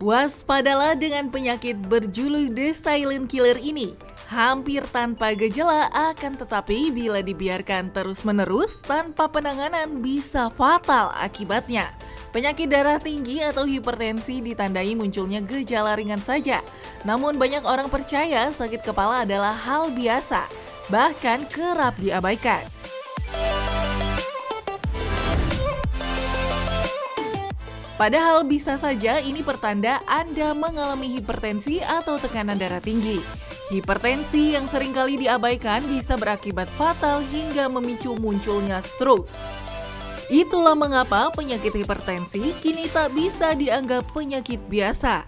Waspadalah dengan penyakit berjuluk The Silent Killer ini. Hampir tanpa gejala akan tetapi bila dibiarkan terus-menerus tanpa penanganan bisa fatal akibatnya. Penyakit darah tinggi atau hipertensi ditandai munculnya gejala ringan saja. Namun banyak orang percaya sakit kepala adalah hal biasa, bahkan kerap diabaikan. Padahal bisa saja ini pertanda Anda mengalami hipertensi atau tekanan darah tinggi. Hipertensi yang seringkali diabaikan bisa berakibat fatal hingga memicu munculnya stroke. Itulah mengapa penyakit hipertensi kini tak bisa dianggap penyakit biasa.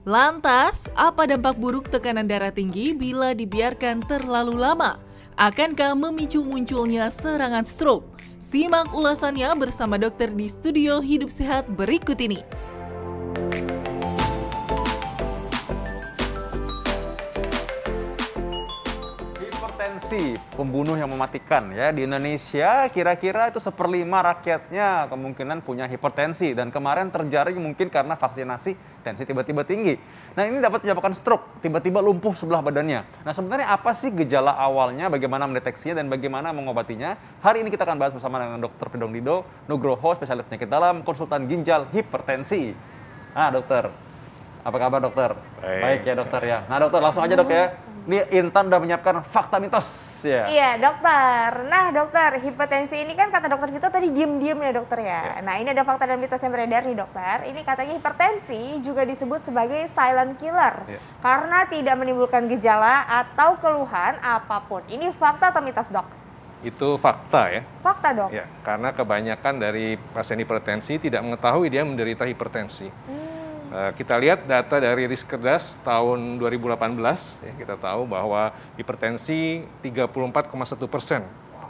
Lantas, apa dampak buruk tekanan darah tinggi bila dibiarkan terlalu lama? Akankah memicu munculnya serangan stroke? Simak ulasannya bersama dokter di studio Hidup Sehat berikut ini. Hipertensi, pembunuh yang mematikan ya. Di Indonesia kira-kira itu 1/5 rakyatnya kemungkinan punya hipertensi. Dan kemarin terjaring mungkin karena vaksinasi tensi tiba-tiba tinggi. Nah ini dapat menyebabkan stroke, tiba-tiba lumpuh sebelah badannya. Nah sebenarnya apa sih gejala awalnya, bagaimana mendeteksinya, dan bagaimana mengobatinya? Hari ini kita akan bahas bersama dengan Dr. Pidong Dido Nugroho, spesialis penyakit dalam, konsultan ginjal hipertensi. Nah dokter, apa kabar dokter? Baik ya dokter ya. Nah dokter langsung aja dok ya. Ini Intan udah menyiapkan fakta mitos ya. Iya dokter. Nah dokter, hipertensi ini kan kata dokter Vito tadi diem-diem ya dokter ya. Nah ini ada fakta dan mitos yang beredar nih dokter. Ini katanya hipertensi juga disebut sebagai silent killer karena tidak menimbulkan gejala atau keluhan apapun. Ini fakta atau mitos dok? Itu fakta ya. Fakta dok? Ya, karena kebanyakan dari pasien hipertensi tidak mengetahui dia menderita hipertensi. Kita lihat data dari Riskerdas tahun 2018, ya, kita tahu bahwa hipertensi 34,1%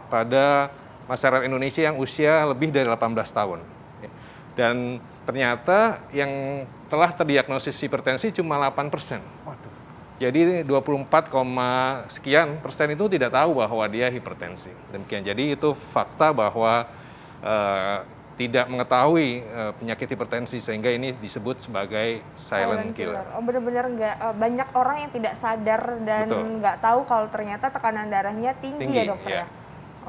pada masyarakat Indonesia yang usia lebih dari 18 tahun. Ya. Dan ternyata yang telah terdiagnosis hipertensi cuma 8%. Jadi 24, sekian persen itu tidak tahu bahwa dia hipertensi. Demikian. Jadi itu fakta bahwa tidak mengetahui penyakit hipertensi sehingga ini disebut sebagai silent killer. Oh benar-benar nggak banyak orang yang tidak sadar dan nggak tahu kalau ternyata tekanan darahnya tinggi ya dokter ya.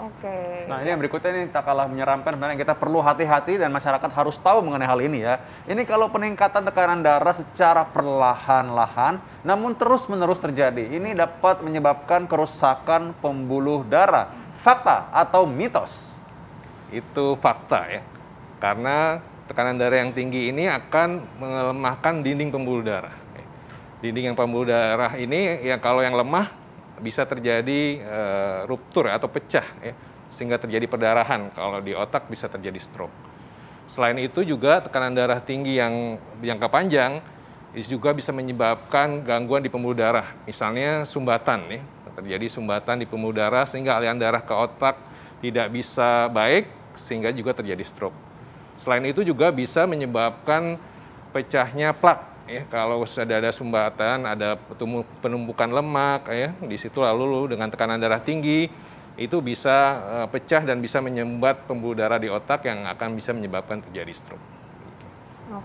Oke. Nah ini yang berikutnya ini tak kalah menyeramkan, sebenarnya kita perlu hati-hati dan masyarakat harus tahu mengenai hal ini ya. Ini kalau peningkatan tekanan darah secara perlahan-lahan namun terus-menerus terjadi, ini dapat menyebabkan kerusakan pembuluh darah. Fakta atau mitos? Itu fakta ya. Karena tekanan darah yang tinggi ini akan melemahkan dinding pembuluh darah. Dinding yang pembuluh darah ini ya kalau yang lemah bisa terjadi ruptur atau pecah ya, sehingga terjadi perdarahan. Kalau di otak bisa terjadi stroke. Selain itu juga tekanan darah tinggi yang jangka panjang juga bisa menyebabkan gangguan di pembuluh darah. Misalnya sumbatan ya, terjadi sumbatan di pembuluh darah sehingga aliran darah ke otak tidak bisa baik sehingga juga terjadi stroke. Selain itu juga bisa menyebabkan pecahnya plak. Ya, kalau sudah ada sumbatan, ada penumpukan lemak, ya, di situ lalu dengan tekanan darah tinggi itu bisa pecah dan bisa menyumbat pembuluh darah di otak yang akan bisa menyebabkan terjadi stroke.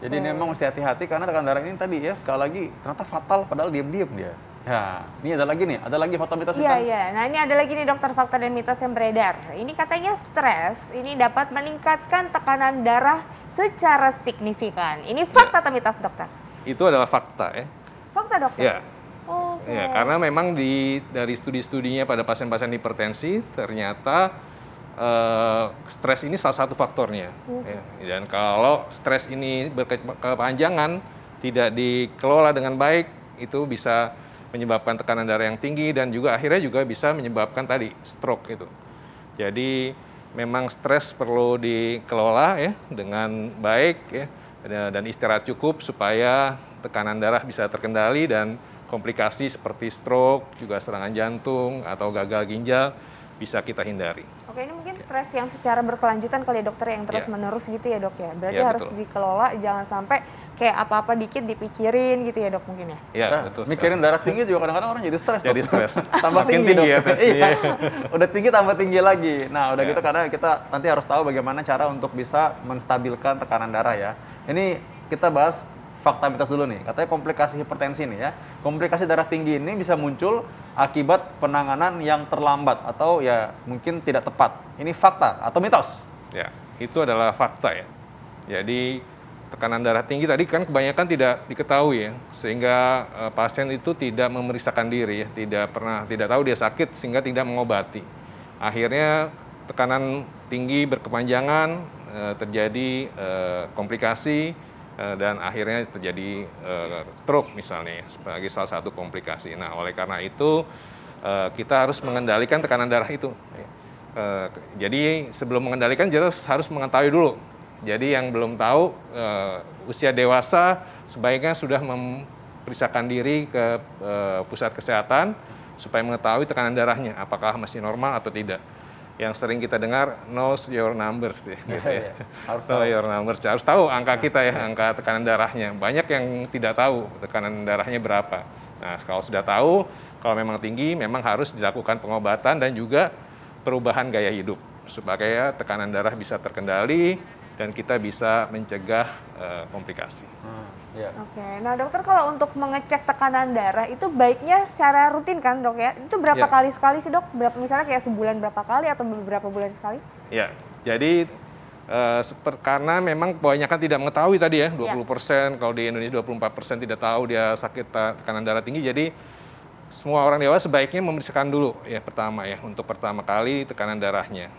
Jadi ini memang mesti hati-hati karena tekanan darah ini tadi ya sekali lagi ternyata fatal padahal diam-diam dia. Ya, ini ada lagi nih, ada lagi fakta mitos. Iya. Nah ini ada lagi nih dokter fakta dan mitos yang beredar. Ini katanya stres ini dapat meningkatkan tekanan darah secara signifikan. Ini fakta atau mitos dokter? Itu adalah fakta ya. Fakta dokter? Ya. Ya, karena memang dari studi-studinya pada pasien-pasien hipertensi ternyata stres ini salah satu faktornya. Ya. Dan kalau stres ini berkepanjangan, tidak dikelola dengan baik, itu bisa menyebabkan tekanan darah yang tinggi dan juga akhirnya juga bisa menyebabkan tadi stroke itu. Jadi memang stres perlu dikelola ya dengan baik ya dan istirahat cukup supaya tekanan darah bisa terkendali dan komplikasi seperti stroke, juga serangan jantung atau gagal ginjal bisa kita hindari. Oke, ini mungkin stres yang secara berkelanjutan kali ya dokter, yang terus-menerus gitu ya dok ya. Berarti Ya, harus betul. dikelola, jangan sampai kayak apa-apa dikit dipikirin gitu ya dok mungkin ya. Ya, Nah, betul. mikirin darah tinggi juga kadang-kadang orang jadi stres. Jadi Dok. stres. Tambah Makin tinggi, tinggi dok. ya tensinya. Iya. Udah tinggi tambah tinggi lagi. Nah, udah Ya. gitu karena kita nanti harus tahu bagaimana cara untuk bisa menstabilkan tekanan darah ya. Ini kita bahas fakta mitos dulu nih. Katanya komplikasi hipertensi nih ya. Komplikasi darah tinggi ini bisa muncul akibat penanganan yang terlambat atau ya mungkin tidak tepat. Ini fakta atau mitos? Ya, itu adalah fakta ya. Jadi tekanan darah tinggi tadi kan kebanyakan tidak diketahui ya, sehingga pasien itu tidak memeriksakan diri ya, tidak tahu dia sakit sehingga tidak mengobati. Akhirnya tekanan tinggi berkepanjangan, terjadi komplikasi, dan akhirnya terjadi stroke misalnya ya, sebagai salah satu komplikasi. Nah, oleh karena itu kita harus mengendalikan tekanan darah itu. Jadi sebelum mengendalikan jelas harus mengetahui dulu. Jadi yang belum tahu usia dewasa sebaiknya sudah memeriksakan diri ke pusat kesehatan supaya mengetahui tekanan darahnya apakah masih normal atau tidak. Yang sering kita dengar know your numbers ya, gitu ya. Harus Know tahu. your numbers, harus tahu angka kita ya, angka tekanan darahnya. Banyak yang tidak tahu tekanan darahnya berapa. Nah, kalau sudah tahu, kalau memang tinggi, memang harus dilakukan pengobatan dan juga perubahan gaya hidup supaya tekanan darah bisa terkendali dan kita bisa mencegah komplikasi. Iya. Oke, nah dokter kalau untuk mengecek tekanan darah itu baiknya secara rutin kan dok ya? Itu berapa Ya. kali sekali sih dok? Misalnya kayak sebulan berapa kali atau beberapa bulan sekali? Ya, jadi karena memang kebanyakan tidak mengetahui tadi ya, 20%, kalau di Indonesia 24% tidak tahu dia sakit tekanan darah tinggi, jadi semua orang dewasa sebaiknya memeriksakan dulu ya pertama ya, untuk pertama kali tekanan darahnya.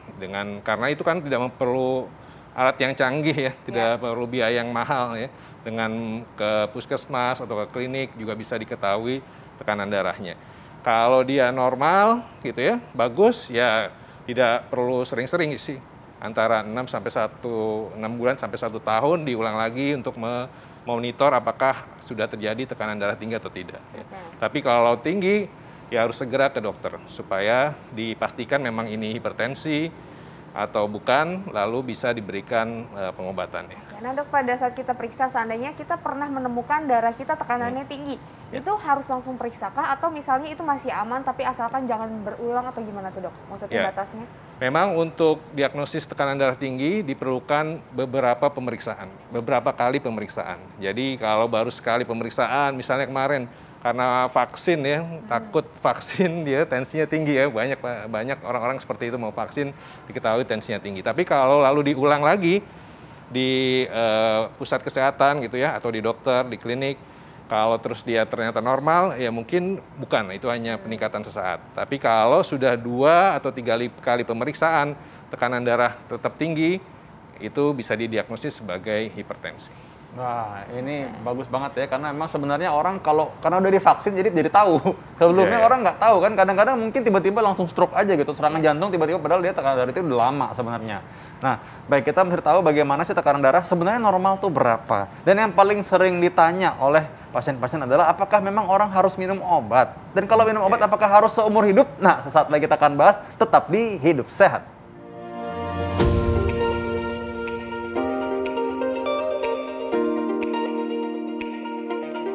Karena itu kan tidak perlu alat yang canggih ya, tidak perlu biaya yang mahal ya. Dengan ke puskesmas atau ke klinik juga bisa diketahui tekanan darahnya. Kalau dia normal gitu ya, bagus ya, tidak perlu sering-sering sih. Antara 6 bulan sampai 1 tahun diulang lagi untuk memonitor apakah sudah terjadi tekanan darah tinggi atau tidak ya. Tapi kalau tinggi ya harus segera ke dokter supaya dipastikan memang ini hipertensi atau bukan, lalu bisa diberikan pengobatannya. Nah dok, pada saat kita periksa seandainya kita pernah menemukan darah kita tekanannya tinggi, itu harus langsung periksakah atau misalnya itu masih aman tapi asalkan jangan berulang atau gimana tuh dok? Maksudnya batasnya? Memang untuk diagnosis tekanan darah tinggi diperlukan beberapa kali pemeriksaan. Jadi kalau baru sekali pemeriksaan, misalnya kemarin karena vaksin ya, takut vaksin dia tensinya tinggi ya, banyak orang-orang seperti itu mau vaksin diketahui tensinya tinggi. Tapi kalau lalu diulang lagi di pusat kesehatan gitu ya, atau di dokter, di klinik, kalau terus dia ternyata normal, ya mungkin bukan, itu hanya peningkatan sesaat. Tapi kalau sudah 2 atau 3 kali pemeriksaan, tekanan darah tetap tinggi, itu bisa didiagnosis sebagai hipertensi. Wah, ini bagus banget ya, karena memang sebenarnya orang karena udah divaksin jadi tahu. Sebelumnya orang nggak tahu kan, kadang-kadang mungkin tiba-tiba langsung stroke aja gitu, serangan jantung tiba-tiba, padahal dia tekanan darah itu udah lama sebenarnya. Nah, baik, kita mesti tahu bagaimana sih tekanan darah sebenarnya normal tuh berapa. Dan yang paling sering ditanya oleh pasien-pasien adalah apakah memang orang harus minum obat? Dan kalau minum obat apakah harus seumur hidup? Nah, sesaat lagi kita akan bahas, tetap di Hidup Sehat.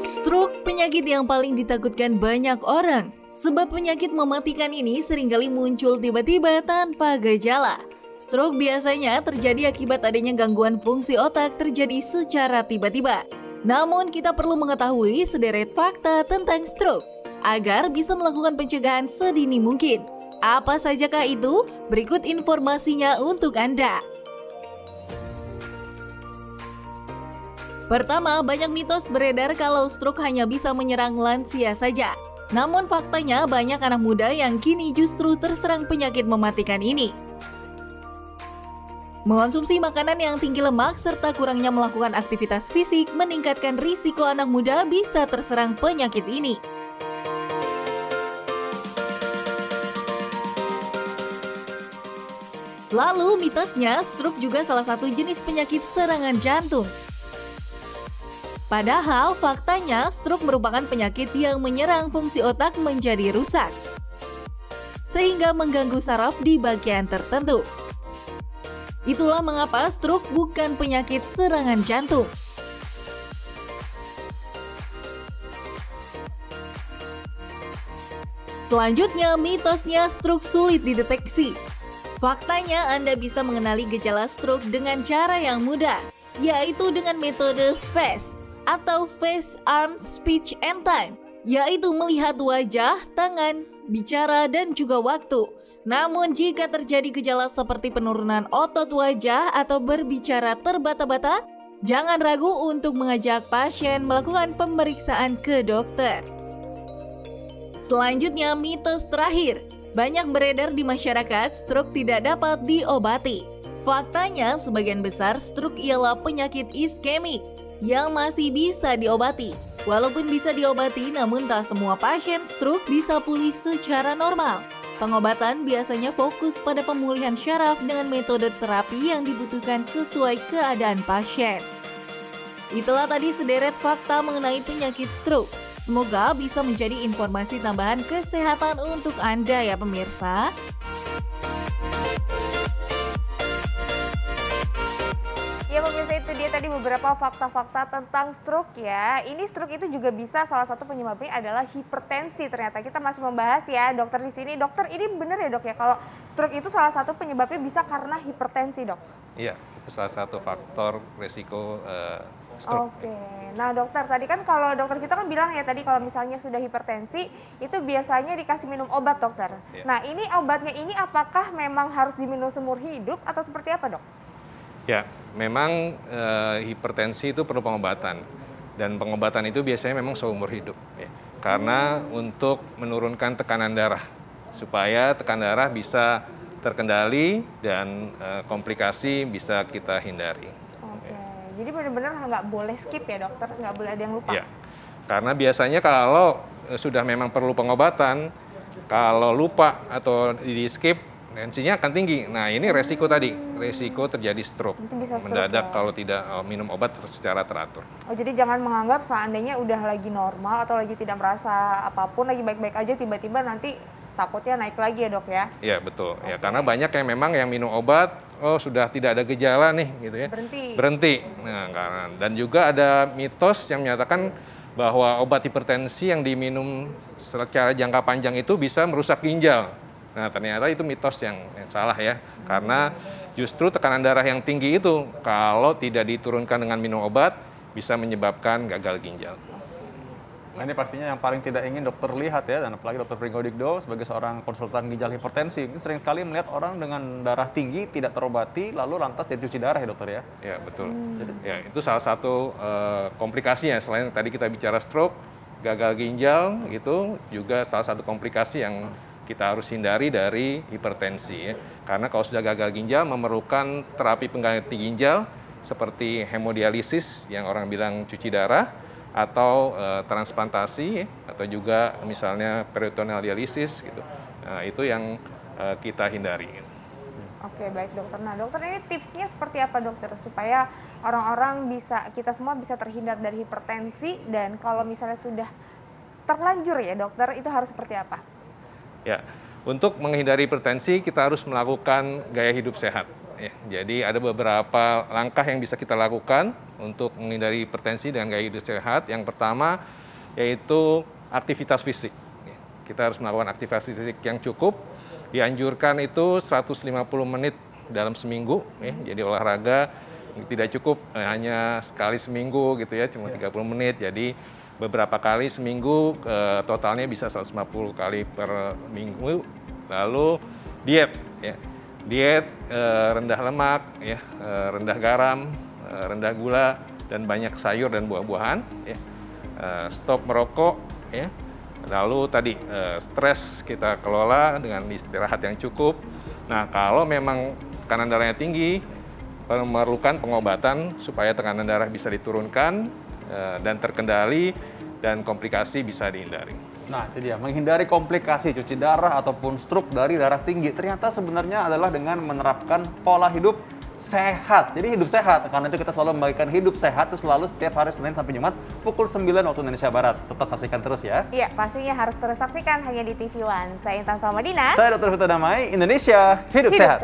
Stroke penyakit yang paling ditakutkan banyak orang. Sebab penyakit mematikan ini seringkali muncul tiba-tiba tanpa gejala. Stroke biasanya terjadi akibat adanya gangguan fungsi otak terjadi secara tiba-tiba. Namun kita perlu mengetahui sederet fakta tentang stroke agar bisa melakukan pencegahan sedini mungkin. Apa sajakah itu? Berikut informasinya untuk Anda. Pertama, banyak mitos beredar kalau stroke hanya bisa menyerang lansia saja. Namun faktanya banyak anak muda yang kini justru terserang penyakit mematikan ini. Mengonsumsi makanan yang tinggi lemak serta kurangnya melakukan aktivitas fisik meningkatkan risiko anak muda bisa terserang penyakit ini. Lalu mitosnya, stroke juga salah satu jenis penyakit serangan jantung. Padahal faktanya stroke merupakan penyakit yang menyerang fungsi otak menjadi rusak. sehingga mengganggu saraf di bagian tertentu. Itulah mengapa stroke bukan penyakit serangan jantung. Selanjutnya, mitosnya stroke sulit dideteksi. Faktanya, Anda bisa mengenali gejala stroke dengan cara yang mudah, yaitu dengan metode FAST atau Face, Arm, Speech, and Time, yaitu melihat wajah, tangan, bicara, dan juga waktu. Namun jika terjadi gejala seperti penurunan otot wajah atau berbicara terbata-bata, jangan ragu untuk mengajak pasien melakukan pemeriksaan ke dokter. Selanjutnya, mitos terakhir. Banyak beredar di masyarakat stroke tidak dapat diobati. Faktanya, sebagian besar stroke ialah penyakit iskemik yang masih bisa diobati. Walaupun bisa diobati, namun tak semua pasien stroke bisa pulih secara normal. Pengobatan biasanya fokus pada pemulihan syaraf dengan metode terapi yang dibutuhkan sesuai keadaan pasien. Itulah tadi sederet fakta mengenai penyakit stroke. Semoga bisa menjadi informasi tambahan kesehatan untuk Anda ya pemirsa. Ya pemirsa, itu dia tadi beberapa fakta-fakta tentang stroke ya. Ini stroke itu juga bisa salah satu penyebabnya adalah hipertensi. Ternyata kita masih membahas ya dokter di sini. Dokter, ini benar ya dok ya kalau stroke itu salah satu penyebabnya bisa karena hipertensi dok? Iya, itu salah satu faktor resiko stroke. Oke, nah dokter tadi kan kalau dokter kita kan bilang ya tadi kalau misalnya sudah hipertensi itu biasanya dikasih minum obat dokter. Ya. Nah ini obatnya ini apakah memang harus diminum seumur hidup atau seperti apa dok? Ya, memang hipertensi itu perlu pengobatan dan pengobatan itu biasanya memang seumur hidup. Ya. Karena untuk menurunkan tekanan darah supaya tekanan darah bisa terkendali dan komplikasi bisa kita hindari. Jadi benar-benar nggak boleh skip ya dokter, nggak boleh ada yang lupa. Ya, karena biasanya kalau sudah memang perlu pengobatan, kalau lupa atau di skip, tensinya akan tinggi. Nah ini resiko tadi, resiko terjadi stroke mendadak ya, kalau tidak minum obat secara teratur. Oh jadi jangan menganggap seandainya udah lagi normal atau lagi tidak merasa apapun, lagi baik-baik aja, tiba-tiba nanti takutnya naik lagi ya dok ya? Iya betul, ya karena banyak yang memang yang minum obat, oh sudah tidak ada gejala nih gitu ya. Berhenti. Nah, dan juga ada mitos yang menyatakan bahwa obat hipertensi yang diminum secara jangka panjang itu bisa merusak ginjal. Nah ternyata itu mitos yang salah ya, karena justru tekanan darah yang tinggi itu kalau tidak diturunkan dengan minum obat bisa menyebabkan gagal ginjal. Nah ini pastinya yang paling tidak ingin dokter lihat ya, dan apalagi dokter Pringgo Digdo sebagai seorang konsultan ginjal hipertensi, ini sering sekali melihat orang dengan darah tinggi tidak terobati lalu lantas jadi cuci darah ya dokter ya? Ya betul, ya itu salah satu komplikasinya. Selain tadi kita bicara stroke, gagal ginjal itu juga salah satu komplikasi yang kita harus hindari dari hipertensi ya. Karena kalau sudah gagal ginjal memerlukan terapi pengganti ginjal seperti hemodialisis yang orang bilang cuci darah, atau transplantasi atau juga misalnya peritoneal dialisis gitu. Nah, itu yang kita hindari. Oke, baik dokter. Nah, dokter ini tipsnya seperti apa dokter supaya orang-orang bisa, kita semua bisa terhindar dari hipertensi, dan kalau misalnya sudah terlanjur ya dokter, itu harus seperti apa? Ya, untuk menghindari hipertensi kita harus melakukan gaya hidup sehat. Ya, jadi ada beberapa langkah yang bisa kita lakukan untuk menghindari hipertensi dengan gaya hidup sehat. Yang pertama yaitu aktivitas fisik. Kita harus melakukan aktivitas fisik yang cukup. Dianjurkan itu 150 menit dalam seminggu. Ya. Jadi olahraga tidak cukup hanya sekali seminggu gitu ya, cuma 30 menit. Jadi beberapa kali seminggu, totalnya bisa 150 kali per minggu. Lalu diet. Ya. Diet rendah lemak, ya, rendah garam, rendah gula, dan banyak sayur dan buah-buahan. Ya. Stop merokok, ya. Lalu tadi stres kita kelola dengan istirahat yang cukup. Nah kalau memang tekanan darahnya tinggi, memerlukan pengobatan supaya tekanan darah bisa diturunkan dan terkendali dan komplikasi bisa dihindari. Nah, itu dia, menghindari komplikasi cuci darah ataupun stroke dari darah tinggi. Ternyata sebenarnya adalah dengan menerapkan pola hidup sehat. Jadi hidup sehat. Karena itu kita selalu membagikan hidup sehat itu selalu setiap hari Senin sampai Jumat pukul 9 waktu Indonesia Barat. Tetap saksikan terus ya. Iya, pastinya harus terus saksikan hanya di TV One. Saya Intan Salmadina. Saya Dr. Vito Damai, Indonesia hidup sehat.